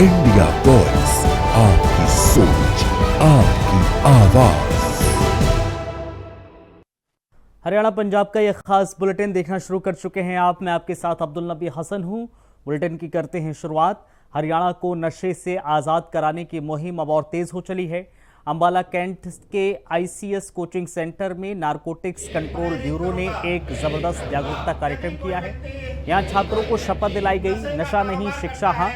India voice, आपकी सोच, आपकी आवाज। हरियाणा पंजाब का यह खास बुलेटिन देखना शुरू कर चुके हैं आप। मैं आपके साथ अब्दुल नबी हसन हूं। बुलेटिन की करते हैं शुरुआत। हरियाणा को नशे से आजाद कराने की मुहिम अब और तेज हो चली है। अंबाला कैंट के आईसीएस कोचिंग सेंटर में नारकोटिक्स कंट्रोल ब्यूरो ने एक जबरदस्त जागरूकता कार्यक्रम किया है। यहां छात्रों को शपथ दिलाई गई, नशा नहीं शिक्षा हाँ।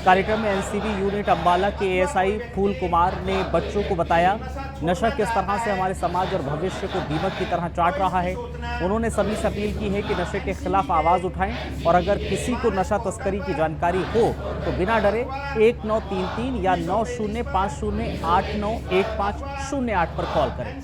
कार्यक्रम में एनसीबी यूनिट अंबाला के एएसआई फूल कुमार ने बच्चों को बताया नशा किस तरह से हमारे समाज और भविष्य को दीमक की तरह चाट रहा है। उन्होंने सभी से अपील की है कि नशे के खिलाफ आवाज उठाएं और अगर किसी को नशा तस्करी की जानकारी हो तो बिना डरे 1933 या 9050891508 पर कॉल करें।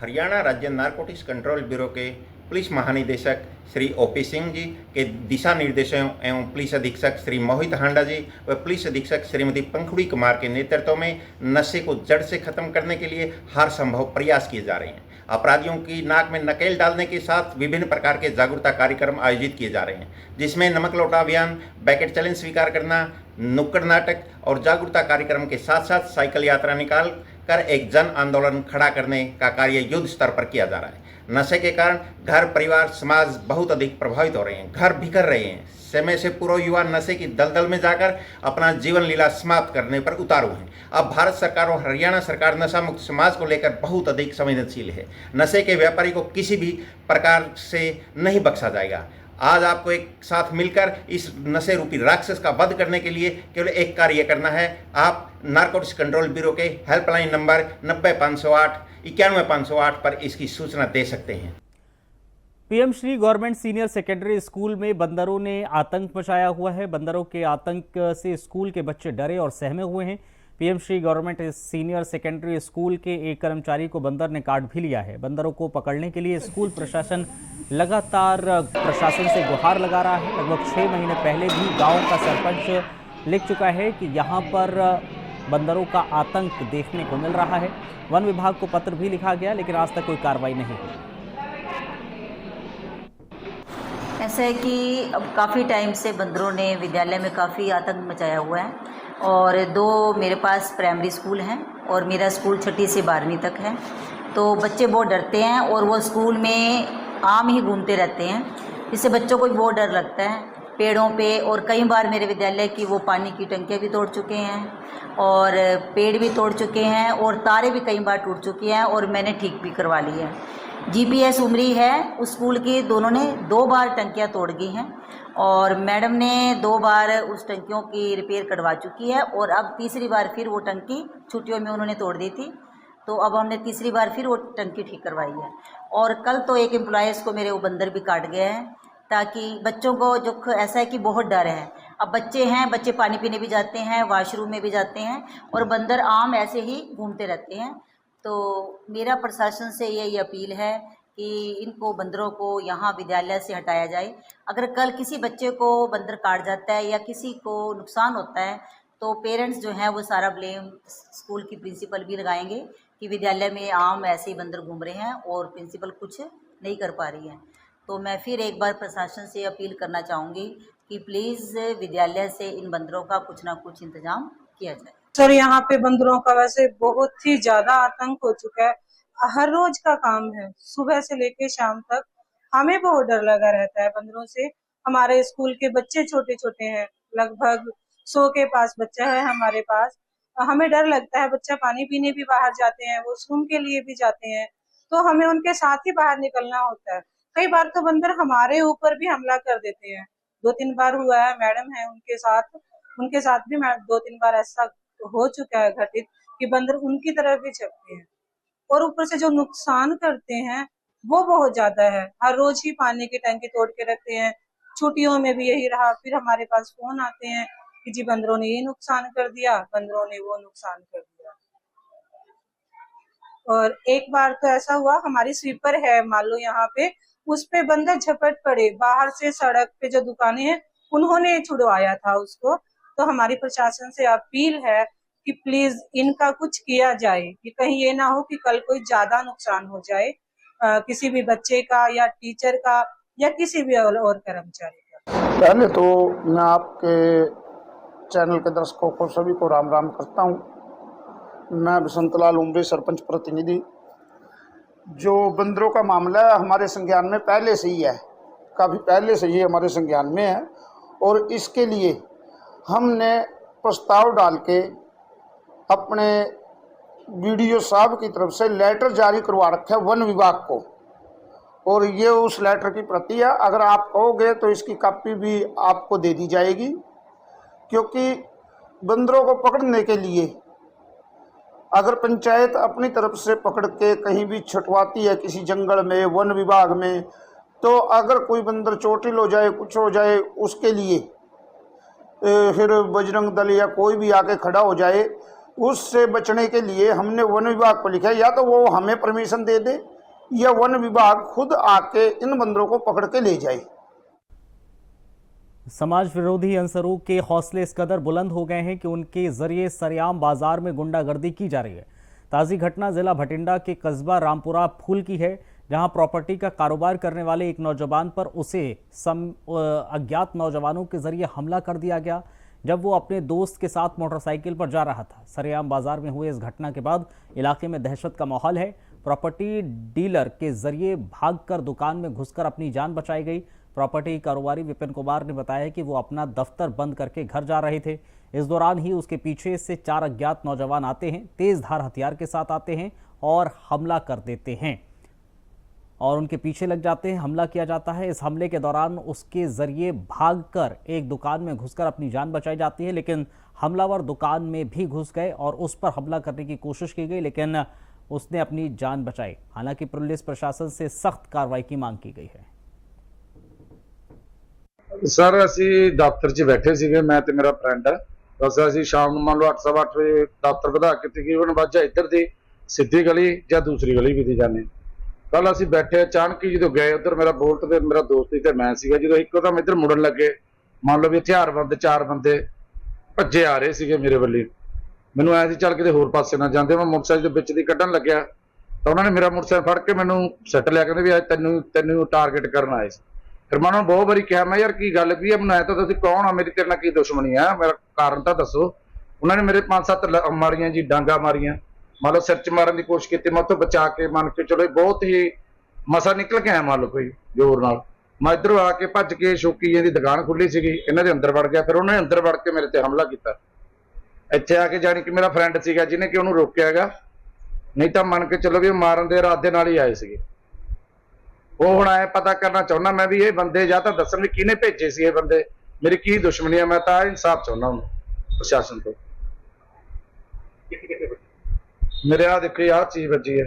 हरियाणा राज्य नारकोटिक्स कंट्रोल ब्यूरो के पुलिस महानिदेशक श्री ओपी सिंह जी के दिशा निर्देशों एवं पुलिस अधीक्षक श्री मोहित हांडा जी व पुलिस अधीक्षक श्रीमती पंखुड़ी कुमार के नेतृत्व में नशे को जड़ से खत्म करने के लिए हर संभव प्रयास किए जा रहे हैं। अपराधियों की नाक में नकेल डालने के साथ विभिन्न प्रकार के जागरूकता कार्यक्रम आयोजित किए जा रहे हैं, जिसमें नमक लौटा अभियान, पैकेट चैलेंज स्वीकार करना, नुक्कड़ नाटक और जागरूकता कार्यक्रम के साथ साथ साइकिल यात्रा निकाल कर एक जन आंदोलन खड़ा करने का कार्य युद्ध स्तर पर किया जा रहा है। नशे के कारण घर, परिवार, समाज बहुत अधिक प्रभावित हो रहे हैं, घर बिखर रहे हैं। समय से पूर्व युवा नशे की दलदल में जाकर अपना जीवन लीला समाप्त करने पर उतारू हैं। अब भारत सरकार और हरियाणा सरकार नशा मुक्त समाज को लेकर बहुत अधिक संवेदनशील है। नशे के व्यापारी को किसी भी प्रकार से नहीं बख्शा जाएगा। आज आपको एक साथ मिलकर इस नशे रूपी राक्षस का वध करने के लिए केवल एक कार्य करना है। आप नारकोटिक्स कंट्रोल ब्यूरो के हेल्पलाइन नंबर 90 508 91 508 पर इसकी सूचना दे सकते हैं। PM Shri government senior secondary school में बंदरों ने आतंक मचाया हुआ है। बंदरों के आतंक से स्कूल के बच्चे डरे और सहमे हुए हैं। PM Shri government senior secondary school के एक कर्मचारी को बंदर ने काट भी लिया है। बंदरों को पकड़ने के लिए स्कूल प्रशासन लगातार प्रशासन से गुहार लगा रहा है। लगभग 6 महीने पहले भी गांव का सरपंच लिख चुका है कि यहां पर बंदरों का आतंक देखने को मिल रहा है। वन विभाग को पत्र भी लिखा गया, लेकिन आज तक कोई कार्रवाई नहीं हुई। ऐसा है कि अब काफ़ी टाइम से बंदरों ने विद्यालय में काफ़ी आतंक मचाया हुआ है और 2 मेरे पास प्राइमरी स्कूल हैं और मेरा स्कूल 6ठी से 12वीं तक है। तो बच्चे बहुत डरते हैं और वो स्कूल में आम ही घूमते रहते हैं, जिससे बच्चों को भी बहुत डर लगता है पेड़ों पे। और कई बार मेरे विद्यालय की वो पानी की टंकियाँ भी तोड़ चुके हैं और पेड़ भी तोड़ चुके हैं और तारें भी कई बार टूट चुकी हैं और मैंने ठीक भी करवा ली है। जीपीएस उमरी है उस स्कूल की, दोनों ने 2 बार टंकियाँ तोड़ गई हैं और मैडम ने 2 बार उस टंकियों की रिपेयर करवा चुकी है और अब तीसरी बार फिर वो टंकी छुट्टियों में उन्होंने तोड़ दी थी, तो अब हमने तीसरी बार फिर वो टंकी ठीक करवाई है। और कल तो एक एम्प्लॉयज़ को मेरे वो बंदर भी काट गया है, ताकि बच्चों को जो ऐसा है कि बहुत डर है। अब बच्चे हैं, बच्चे पानी पीने भी जाते हैं, वॉशरूम में भी जाते हैं और बंदर आम ऐसे ही घूमते रहते हैं। तो मेरा प्रशासन से यही अपील है कि इनको बंदरों को यहाँ विद्यालय से हटाया जाए। अगर कल किसी बच्चे को बंदर काट जाता है या किसी को नुकसान होता है तो पेरेंट्स जो हैं वो सारा ब्लेम स्कूल की प्रिंसिपल भी लगाएंगे कि विद्यालय में आम ऐसे ही बंदर घूम रहे हैं और प्रिंसिपल कुछ नहीं कर पा रही है। तो मैं फिर एक बार प्रशासन से अपील करना चाहूँगी कि प्लीज़ विद्यालय से इन बंदरों का कुछ ना कुछ इंतजाम किया जाए। सर, यहाँ पे बंदरों का वैसे बहुत ही ज्यादा आतंक हो चुका है। हर रोज का काम है, सुबह से लेके शाम तक हमें बहुत डर लगा रहता है बंदरों से। हमारे स्कूल के बच्चे छोटे छोटे हैं, लगभग 100 के पास बच्चा है हमारे पास। हमें डर लगता है, बच्चा पानी पीने भी बाहर जाते हैं, वॉशरूम के लिए भी जाते हैं, तो हमें उनके साथ ही बाहर निकलना होता है। कई बार तो बंदर हमारे ऊपर भी हमला कर देते हैं। 2-3 बार हुआ है, मैडम है उनके साथ भी 2-3 बार ऐसा हो चुका है घटित कि बंदर उनकी तरफ भी छपते हैं और ऊपर से जो नुकसान करते हैं वो बहुत ज्यादा है। हर रोज ही पानी की टंकी तोड़ के रखते हैं, छुट्टियों में भी यही रहा। फिर हमारे पास फोन आते हैं कि जी बंदरों ने ये नुकसान कर दिया, बंदरों ने वो नुकसान कर दिया। और एक बार तो ऐसा हुआ, हमारी स्वीपर है मान लो यहाँ पे, उस पे बंदर झपट पड़े, बाहर से सड़क पे जो दुकानें हैं उन्होंने छुड़वाया था उसको। तो हमारी प्रशासन से अपील है कि प्लीज इनका कुछ किया जाए कि कहीं ये ना हो कि कल कोई ज्यादा नुकसान हो जाए किसी भी बच्चे का या टीचर का या किसी भी और कर्मचारी का। पहले तो मैं आपके चैनल के दर्शकों को सभी को राम राम करता हूँ। मैं बसंतलाल उमरी, सरपंच प्रतिनिधि। जो बंदरों का मामला है हमारे संज्ञान में पहले से ही है, काफ़ी पहले से ही हमारे संज्ञान में है, और इसके लिए हमने प्रस्ताव डाल के अपने बीडीओ साहब की तरफ से लेटर जारी करवा रखा है वन विभाग को, और ये उस लेटर की प्रति है। अगर आप कहोगे तो इसकी कॉपी भी आपको दे दी जाएगी, क्योंकि बंदरों को पकड़ने के लिए अगर पंचायत अपनी तरफ से पकड़ के कहीं भी छुटवाती है किसी जंगल में, वन विभाग में, तो अगर कोई बंदर चोटिल हो जाए, कुछ हो जाए, उसके लिए फिर बजरंग दल या कोई भी आके खड़ा हो जाए, उससे बचने के लिए हमने वन विभाग को लिखा है या तो वो हमें परमिशन दे दे या वन विभाग खुद आके इन बंदरों को पकड़ के ले जाए। समाज विरोधी अनसरों के हौसले इस कदर बुलंद हो गए हैं कि उनके जरिए सरेआम बाजार में गुंडागर्दी की जा रही है। ताज़ी घटना जिला भटिंडा के कस्बा रामपुरा फूल की है, जहां प्रॉपर्टी का कारोबार करने वाले एक नौजवान पर उसे अज्ञात नौजवानों के जरिए हमला कर दिया गया जब वो अपने दोस्त के साथ मोटरसाइकिल पर जा रहा था। सरेआम बाजार में हुए इस घटना के बाद इलाके में दहशत का माहौल है। प्रॉपर्टी डीलर के जरिए भागकर दुकान में घुसकर अपनी जान बचाई गई। प्रॉपर्टी कारोबारी विपिन कुमार ने बताया कि वो अपना दफ्तर बंद करके घर जा रहे थे। इस दौरान ही उसके पीछे से 4 अज्ञात नौजवान आते हैं, तेज धार हथियार के साथ आते हैं और हमला कर देते हैं और उनके पीछे लग जाते हैं। हमला किया जाता है। इस हमले के दौरान उसके जरिए भागकर एक दुकान में घुसकर अपनी जान बचाई जाती है, लेकिन हमलावर दुकान में भी घुस गए और उस पर हमला करने की कोशिश की गई, लेकिन उसने अपनी जान बचाई। हालांकि पुलिस प्रशासन से सख्त कार्रवाई की मांग की गई है। सर ਅਸੀਂ ਦਫ਼ਤਰ 'ਚ ਬੈਠੇ ਸੀਗੇ, ਮੈਂ ਤੇ ਮੇਰਾ ਫਰੈਂਡ ਹੈ। ਬਸ ਅਸੀਂ ਸ਼ਾਮ ਨੂੰ ਮੰਨ ਲਓ 8:30 ਵਜੇ ਦਫ਼ਤਰ ਵਧਾ ਕੇ ਤਕਰੀਬਨ ਵੱਜ ਇੱਧਰ ਦੀ ਸਿੱਧੀ ਗਲੀ ਜਾਂ ਦੂਸਰੀ ਗਲੀ ਵੀ ਦੀ ਜਾਂਦੇ। ਕੱਲ ਅਸੀਂ ਬੈਠੇ ਅਚਾਨਕ ਹੀ ਜਦੋਂ ਗਏ ਉੱਧਰ, ਮੇਰਾ ਬੋਲਟ ਤੇ ਮੇਰਾ ਦੋਸਤ ਸੀ ਤੇ ਮੈਂ ਸੀਗਾ, ਜਦੋਂ ਇੱਕਦਮ ਇੱਧਰ ਮੁੜਨ ਲੱਗੇ, ਮੰਨ ਲਓ ਵੀ ਹਥਿਆਰਬੰਦ 4 ਬੰਦੇ ਭੱਜੇ ਆ ਰਹੇ ਸੀਗੇ ਮੇਰੇ ਵੱਲੇ। ਮੈਨੂੰ ਐਂ ਸੀ ਚੱਲ ਕਿਤੇ ਹੋਰ ਪਾਸੇ ਨਾ ਜਾਂਦੇ। ਮੈਂ ਮੋਟਰਸਾਈਕਲ ਦੇ ਵਿੱਚ ਦੀ ਕੱਢਣ ਲੱਗਿਆ ਤਾਂ ਉਹਨਾਂ ਨੇ ਮੇਰਾ ਮੋਟਰਸਾਈਕਲ ਫੜ ਕੇ ਮੈਨੂੰ ਸੱਟ ਲਿਆ, ਕਹਿੰਦੇ ਵੀ ਅੱਜ ਤੈਨੂੰ ਟਾਰਗੇਟ ਕਰਨ ਆਏ ਸੀ। ਫਿਰ ਮੈਂ ਉਹਨਾਂ ਨੂੰ ਬਹੁਤ ਵਾਰੀ ਕਿਹਾ, ਮੈਂ ਯਾਰ ਕੀ ਗੱਲ ਕੀ ਹੈ, ਮੈਨੂੰ ਐ ਤਾਂ ਤੁਸੀਂ ਕੌਣ ਆ, ਮੇਰੀ ਤੇਰੇ ਨਾਲ ਕੀ ਦੁਸ਼ਮਣੀ ਆ, ਮੇਰਾ ਕਾਰਨ ਤਾਂ ਦੱਸੋ। ਉਹਨਾਂ ਨੇ ਮੇਰੇ 5-7 ਮਾਰੀਆਂ ਜੀ, ਡਾਂਗਾ ਮਾਰੀਆਂ, ਮੰਨ ਲਓ ਸਿਰ 'ਚ ਮਾਰਨ ਦੀ ਕੋਸ਼ਿਸ਼ ਕੀਤੀ। ਮੈਂ ਉੱਥੋਂ ਬਚਾ ਕੇ ਮੰਨ ਕੇ ਚਲੋ ਬਹੁਤ ਹੀ ਮਸਾ ਨਿਕਲ ਕੇ ਆਇਆ, ਮੰਨ ਲਓ ਕੋਈ ਜ਼ੋਰ ਨਾਲ। ਮੈਂ ਇੱਧਰੋਂ ਆ ਕੇ ਭੱਜ ਕੇ ਸ਼ੌਕੀ ਦੀ ਦੁਕਾਨ ਖੁੱਲੀ ਸੀਗੀ, ਇਹਨਾਂ ਦੇ ਅੰਦਰ ਵੜ ਗਿਆ। ਫਿਰ ਉਹਨਾਂ ਨੇ ਅੰਦਰ ਵੜ ਕੇ ਮੇਰੇ ਤੇ ਹਮਲਾ ਕੀਤਾ। ਇੱਥੇ ਆ ਕੇ ਜਾਣੀ ਕਿ ਮੇਰਾ ਫਰੈਂਡ ਸੀਗਾ ਜਿਹਨੇ ਕਿ ਉਹਨੂੰ ਰੋਕਿਆ ਹੈਗਾ, ਨਹੀਂ ਤਾਂ ਮੰਨ ਕੇ ਚਲੋ ਵੀ ਉਹ ਮਾਰਨ ਦੇ ਇਰਾਦੇ ਨਾਲ ਹੀ ਆਏ ਸੀਗੇ। ਉਹ ਹੁਣ ਐ ਪਤਾ ਕਰਨਾ ਚਾਹੁੰਦਾ ਮੈਂ ਵੀ ਇਹ ਬੰਦੇ ਜਾਂ ਤਾਂ ਦੱਸਣ ਵੀ ਕਿਹਨੇ ਭੇਜੇ ਸੀ, ਇਹ ਬੰਦੇ ਮੇਰੀ ਕੀ ਦੁਸ਼ਮਣੀ ਆ। ਮੈਂ ਤਾਂ ਇਨਸਾਫ ਚਾਹੁੰਦਾ ਹੁਣ ਪ੍ਰਸ਼ਾਸਨ ਤੋਂ। ਮੇਰੇ ਆ ਦੇਖੋ ਆਹ ਚੀਜ਼ ਵੱਜੀ ਹੈ,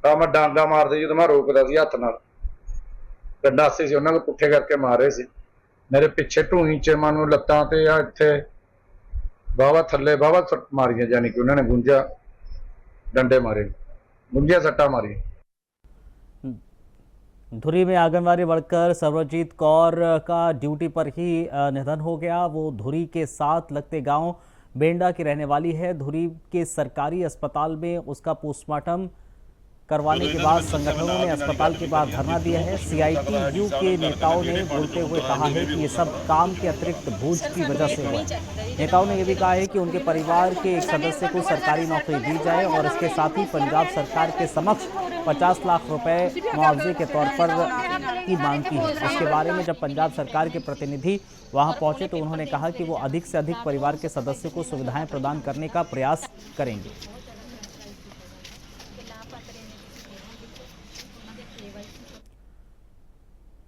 ਤਾਂ ਮੈਂ ਡਾਂਗਾ ਮਾਰਦੇ ਜਦੋਂ ਮੈਂ ਰੋਕਦਾ ਸੀ ਹੱਥ ਨਾਲ, ਗੰਡਾਸੇ ਸੀ ਉਹਨਾਂ ਨੂੰ ਪੁੱਠੇ ਕਰਕੇ ਮਾਰ ਰਹੇ ਸੀ। ਮੇਰੇ ਪਿੱਛੇ ਢੂਹੀ 'ਚ ਮਨ ਨੂੰ ਲੱਤਾਂ ਤੇ ਆ ਇੱਥੇ ਬਾਵਾ ਥੱਲੇ ਬਾਵਾ ਸੱਟ ਮਾਰੀਆਂ, यानी कि उन्होंने गुंजा डंडे मारे, गुंजिया सट्टा मारी। धुरी में आंगनबाड़ी वर्कर सर्वजीत कौर का ड्यूटी पर ही निधन हो गया। वो धुरी के साथ लगते गांव बेंडा की रहने वाली है। धुरी के सरकारी अस्पताल में उसका पोस्टमार्टम करवाने के बाद संगठनों ने अस्पताल के बाहर धरना दिया है। CITU के नेताओं ने बोलते हुए कहा है कि ये सब काम के अतिरिक्त बोझ की वजह से हुआ है। नेताओं ने यह भी कहा है कि उनके परिवार के एक सदस्य को सरकारी नौकरी दी जाए और इसके साथ ही पंजाब सरकार के समक्ष 50 लाख रुपए मुआवजे के तौर पर की मांग की है। इसके बारे में जब पंजाब सरकार के प्रतिनिधि वहां पहुंचे तो उन्होंने कहा कि वो अधिक से अधिक परिवार के सदस्य को सुविधाएं प्रदान करने का प्रयास करेंगे।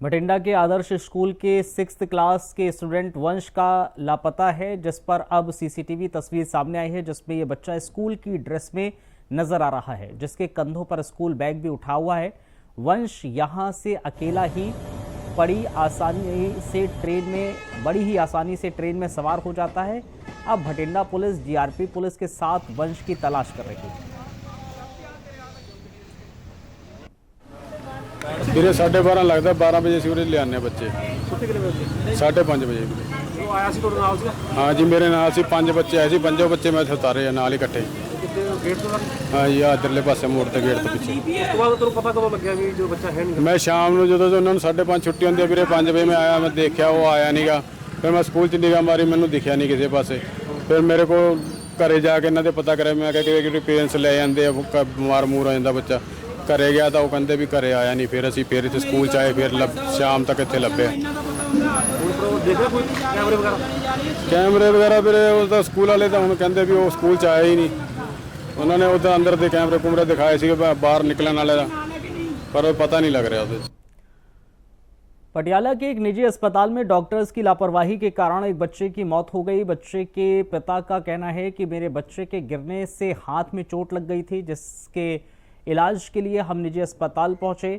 भटिंडा के आदर्श स्कूल के 6th क्लास के स्टूडेंट वंश का लापता है, जिस पर अब CCTV तस्वीर सामने आई है, जिसमें यह बच्चा स्कूल की ड्रेस में नजर आ रहा है, जिसके कंधों पर स्कूल बैग भी उठा हुआ है। वंश यहां से अकेला ही बड़ी ही आसानी से ट्रेन में सवार हो जाता है। अब भटिंडा पुलिस GRP पुलिस के साथ वंश की तलाश कर रही है। ਵੀਰੇ 12:30 ਲੱਗਦਾ, 12 ਵਜੇ ਅਸੀਂ ਉਰੇ ਲਿਆਉਂਦੇ ਹਾਂ ਬੱਚੇ। ਕਿੰਨੇ ਵਜੇ? 5:30 ਵਜੇ ਵੀਰੇ। ਉਹ ਆਇਆ ਸੀ ਤੁਹਾਡੇ ਨਾਲ ਸੀਗਾ? ਹਾਂ ਜੀ, ਮੇਰੇ ਨਾਲ ਸੀ 5 ਬੱਚੇ ਆਏ ਸੀ, 5 ਬੱਚੇ ਮੈਂ ਉਤਾਰੇ ਆ ਨਾਲ ਹੀ ਇਕੱਠੇ। ਦੇ ਗੇਟ ਤੋਂ ਲੱਗ ਹਾਂ ਜੀ, ਆਹ ਇੱਧਰਲੇ ਪਾਸੇ ਮੋੜ ਤੇ ਗੇਟ ਤੋਂ ਪਿੱਛੇ। ਉਸ ਤੋਂ ਬਾਅਦ ਤੁਹਾਨੂੰ ਪਤਾ ਕਦੋਂ ਲੱਗਿਆ ਵੀ ਜੋ ਬੱਚਾ ਹੈ ਨਹੀਂ? ਮੈਂ ਸ਼ਾਮ ਨੂੰ ਜਦੋਂ ਉਹਨਾਂ ਨੂੰ 5:30 ਛੁੱਟੀ ਹੁੰਦੀ ਆ ਵੀਰੇ, 5 ਵਜੇ ਮੈਂ ਆਇਆ, ਮੈਂ ਦੇਖਿਆ ਉਹ ਆਇਆ ਨਹੀਂਗਾ। ਫਿਰ ਮੈਂ ਸਕੂਲ 'ਚ ਨਿਗਾਹ ਮਾਰੀ, ਮੈਨੂੰ ਦਿਖਿਆ ਨਹੀਂ ਕਿਸੇ ਪਾਸੇ। ਫਿਰ ਮੇਰੇ ਕੋਲ ਘਰੇ ਜਾ ਕੇ ਇਹਨਾਂ ਦੇ ਪਤਾ ਕਰਿਆ, ਮੈਂ ਕਿਹਾ ਕਿ ਪੇਰੈਂਟਸ ਲੈ ਜਾਂਦੇ ਆ, ਬਿਮਾਰ ਮੂਰ ਹੋ ਜਾਂਦਾ ਬੱਚਾ। ਘਰੇ ਗਿਆ ਤਾਂ ਉਹ ਕਹਿੰਦੇ ਵੀ ਘਰੇ ਆਇਆ ਨਹੀਂ। ਫਿਰ ਅਸੀਂ ਇੱਥੇ ਸਕੂਲ 'ਚ ਆਏ, ਫਿਰ ਸ਼ਾਮ ਤੱਕ ਇੱਥੇ ਲੱਭੇ। ਹੁਣ ਪਰ ਦੇਖਿਆ ਕੋਈ ਕੈਮਰੇ ਵਗੈਰਾ? ਕੈਮਰੇ ਵਗੈਰਾ ਵੀਰੇ ਉਹ ਤਾਂ ਸਕੂਲ ਵਾਲੇ ਤਾਂ ਹੁਣ ਕਹਿੰਦੇ ਵੀ ਉਹ ਸਕੂਲ 'ਚ ਆਇਆ ਹੀ ਨਹੀਂ। ਉਹਨਾਂ ਨੇ ਉਹਦਾ ਅੰਦਰ ਦੇ ਕੈਮਰੇ ਕੁਮਰੇ ਦਿਖਾਏ ਸੀਗੇ ਬਾਹਰ ਨਿਕਲਣ वाले ਦਾ, पर पता नहीं लग रहा। पटियाला के एक निजी अस्पताल में डॉक्टर्स की लापरवाही के कारण एक बच्चे की मौत हो गई। बच्चे के पिता का कहना है कि मेरे बच्चे के गिरने से हाथ में चोट लग गई थी, जिसके इलाज के लिए हम निजी अस्पताल पहुंचे।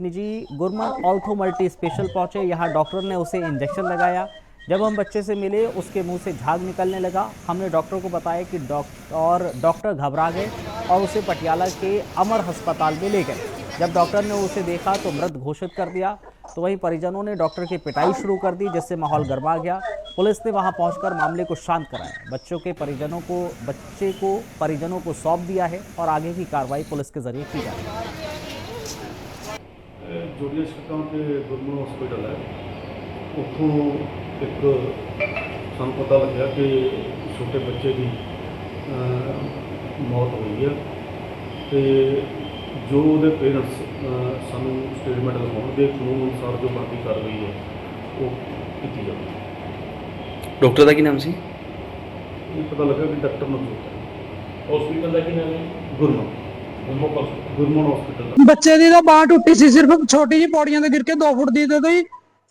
निजी गुरमन ऑर्थो मल्टी स्पेशल पहुंचे। यहाँ डॉक्टर ने उसे इंजेक्शन लगाया। जब हम बच्चे से मिले, उसके मुंह से झाग निकलने लगा। हमने डॉक्टर को बताया कि डॉक्टर घबरा गए और उसे पटियाला के अमर अस्पताल में ले गए। जब डॉक्टर ने उसे देखा तो मृत घोषित कर दिया, तो वहीं परिजनों ने डॉक्टर की पिटाई शुरू कर दी, जिससे माहौल गर्मा गया। पुलिस ने वहां पहुंचकर मामले को शांत कराया। बच्चे को परिजनों को सौंप दिया है और आगे की कार्रवाई पुलिस के जरिए की जा रही है। जोड़िया सड़कों के गुरमन हॉस्पिटल है, उत्थों एक सानू पता लग्या कि छोटे बच्चे की मौत हुई है। तो जो ਉਹਦੇ पेरेंट्स ਸਾਨੂੰ स्टेटमेंट लिखाउणगे, कानून अनुसार जो बनती कार्रवाई है वो की जाएगी। डॉक्टर का की नाम से ये पता लगा कि डॉक्टर मनसूर है। हॉस्पिटल का की नाम है? गुरमन हॉस्पिटल। ਬੱਚੇ ਦੀ ਤਾਂ ਬਾਂਹ ਟੁੱਟੀ ਸੀ, ਸਿਰਫ ਛੋਟੀ ਜਿਹੀ ਪੌੜੀਆਂ ਤੇ ਗਿਰ ਕੇ 2 ਫੁੱਟ ਦੀ ਤੇ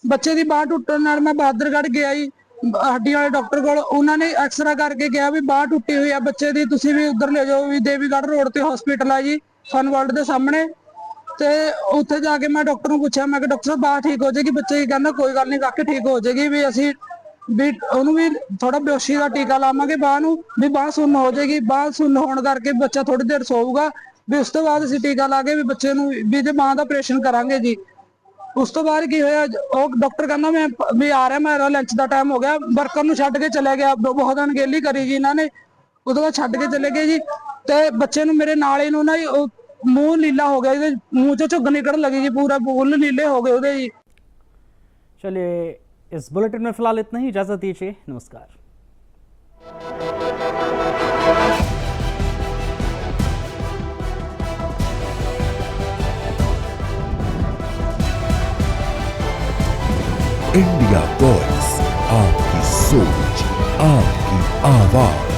ਬੱਚੇ ਦੀ ਬਾਂਹ ਟੁੱਟਣ ਨਾਲ ਮੈਂ ਬਹਾਦਰਗੜ੍ਹ ਗਿਆ ਜੀ ਹੱਡੀ ਵਾਲੇ ਡਾਕਟਰ ਕੋਲ। ਉਹਨਾਂ ਨੇ ਐਕਸਰਾ ਕਰਕੇ ਕਿਹਾ ਵੀ ਬਾਂਹ ਟੁੱਟੀ ਹੋਈ ਆ ਬੱਚੇ ਦੀ, ਤੁਸੀਂ ਵੀ ਉਧਰ ਲੈ ਜਾਓ, ਵੀ ਦੇਵੀਗੜ੍ਹ ਰੋਡ ਤੇ ਹਸਪੀਟਲ ਆ ਜੀ, ਫਨ ਵਰਲਡ ਦੇ ਸਾਹਮਣੇ। ਤੇ ਉੱਥੇ ਜਾ ਕੇ ਮੈਂ ਡਾਕਟਰ ਨੂੰ ਪੁੱਛਿਆ, ਮੈਂ ਕਿ ਡਾਕਟਰ ਸਾਹਿਬ ਬਾਂਹ ਠੀਕ ਹੋ ਜਾਏਗੀ ਬੱਚੇ ਦੀ? ਕਹਿੰਦਾ ਕੋਈ ਗੱਲ ਨਹੀਂ ਕਾਕੇ, ਠੀਕ ਹੋ ਜਾਏਗੀ, ਵੀ ਅਸੀਂ ਵੀ ਉਹਨੂੰ ਵੀ ਥੋੜਾ ਬੇਹੋਸ਼ੀ ਦਾ ਟੀਕਾ ਲਾਵਾਂਗੇ ਬਾਂਹ ਨੂੰ, ਵੀ ਬਾਂਹ ਸੁੰਨ ਹੋ ਜਾਏਗੀ। ਬਾਂਹ ਸੁੰਨ ਹੋਣ ਕਰਕੇ ਬੱਚਾ ਥੋੜੀ ਦੇਰ ਸੋਊਗਾ, ਵੀ ਉਸ ਤੋਂ ਬਾਅਦ ਅਸੀਂ ਟੀਕਾ ਲਾ ਕੇ ਵੀ ਬੱਚੇ ਨੂੰ ਵੀ ਜੇ ਬਾਂਹ ਦਾ ਆਪਰੇਸ਼ਨ ਕਰਾਂਗੇ ਜੀ। ਉਸ ਤੋਂ ਬਾਅਦ ਕੀ ਹੋਇਆ, ਉਹ ਡਾਕਟਰ ਕਹਿੰਦਾ ਮੈਂ ਵੀ ਆ ਰਿਹਾ, ਮੇਰਾ ਲੰਚ ਦਾ ਟਾਈਮ ਹੋ ਗਿਆ। ਵਰਕਰ ਨੂੰ ਛੱਡ ਕੇ ਚਲੇ ਗਿਆ, ਬਹੁਤ ਅਣਗਹਿਲੀ ਕਰੀ ਜੀ ਇਹਨਾਂ ਨੇ। ਉਦੋਂ ਬਾਅਦ ਛੱਡ ਕੇ ਚਲੇ ਗਏ ਜੀ। ਤੇ ਬੱਚੇ ਨੂੰ ਮੇਰੇ ਨਾਲ ਹੀ ਨੂੰ ਨਾ ਮੂੰਹ ਨੀਲਾ ਹੋ ਗਿਆ, ਇਹਦੇ ਮੂੰਹ ਚੋਂ ਝੁੱਗ ਨਿਕਲਣ ਲੱਗੀ ਜੀ, ਪੂਰਾ ਬੁੱਲ ਨੀਲੇ हो गए ਉਹਦੇ ਜੀ। चलिए, इस बुलेटिन में फिलहाल इतना ही। इजाजत दीजिए, नमस्कार। इंडिया वॉइस, आपकी सोच, आपकी आवाज।